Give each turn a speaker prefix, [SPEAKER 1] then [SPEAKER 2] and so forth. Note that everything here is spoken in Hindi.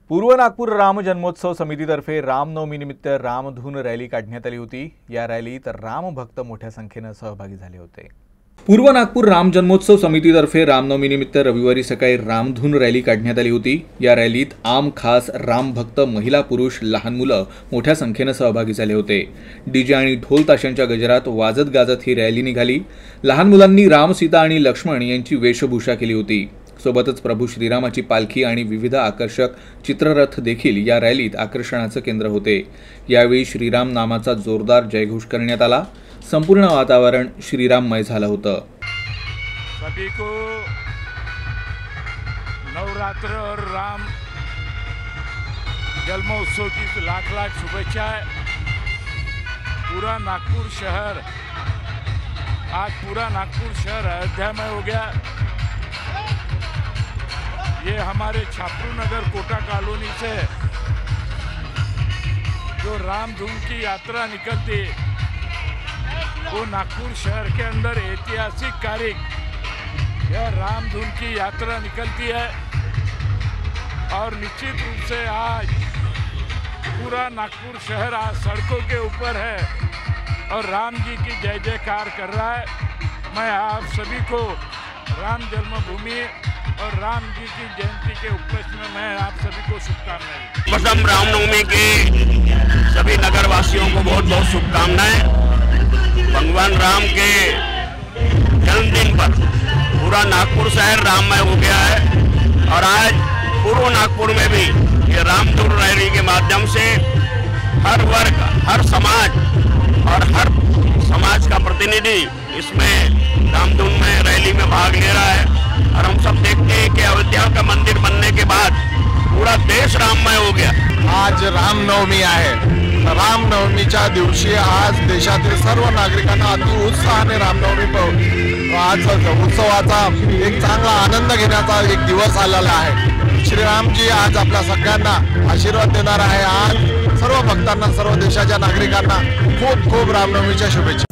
[SPEAKER 1] पूर्व नागपूर राम जन्मोत्सव समितीतर्फे रामनवमीनिमित्त रामधून रॅली काढण्यात आली होती। या रॅलीत रामभक्त मोठ्या संख्येने सहभागी झाले होते। पूर्व नागपूर राम जन्मोत्सव समितीतर्फे रामनवमीनिमित्त रविवारी सकाळी रामधून रॅली काढण्यात आली होती। या रॅलीत आम खास रामभक्त महिला पुरुष लहान मुलं मोठ्या संख्येने सहभागी झाले होते। डीजे आणि ढोल ताशांच्या गजरात वाजत गाजत ही रॅली निघाली। लहान मुलांनी राम सीता आणि लक्ष्मण यांची वेशभूषा केली होती। सोबतच प्रभू श्रीरामाची पालखी आणि विविध आकर्षक चित्ररथ देखील या रॅलीत आकर्षणाचे केंद्र होते। यावेळी श्रीराम नामाचा जोरदार जयघोष करण्यात आला। संपूर्ण वातावरण श्रीराममय झालं होतं।
[SPEAKER 2] सभी को नवरात्र और राम जन्मोत्सव की लाख लाख शुभेच्छाएं। पूरा नागपुर शहर अयोध्यामय हो गया। ये हमारे छापरू नगर कोटा कॉलोनी से जो रामधून की यात्रा निकलती, वो नागपुर शहर के अंदर ऐतिहासिक तारीख यह रामधून की यात्रा निकलती है। और निश्चित रूप से आज पूरा नागपुर शहर आज सड़कों के ऊपर है और राम जी की जय जयकार कर रहा है। मैं आप सभी को राम जन्मभूमि और राम जी की जयंती के उपलक्ष्य में मैं आप सभी को शुभकामनाएं।
[SPEAKER 3] बसम रामनवमी के सभी नगरवासियों को बहुत बहुत शुभकामनाएं। भगवान राम के जन्मदिन पर पूरा नागपुर शहर राममय हो गया है और आज पूर्व नागपुर में भी ये रामधून रैली के माध्यम से हर वर्ग, हर समाज और हर समाज का प्रतिनिधि इसमें रामधून में रैली में भाग ले रहा है। और हम सब देखते हैं कि अयोध्या का मंदिर बनने के बाद पूरा देश राममय हो गया।
[SPEAKER 4] आज रामनवमी आहे। रामनवमीच्या दिवशी आज देशातील सर्व नागरिकांना अति उत्साहाने रामनवमी आज उत्सवाचा एक चांगला आनंद घेण्याचा एक दिवस आलेला आहे। श्रीरामजी आज आपल्या सगळ्यांना आशीर्वाद देणार आहे। आज सर्व भक्तांना, सर्व देशाच्या नागरिकांना खूप खूप रामनवमीच्या शुभेच्छा।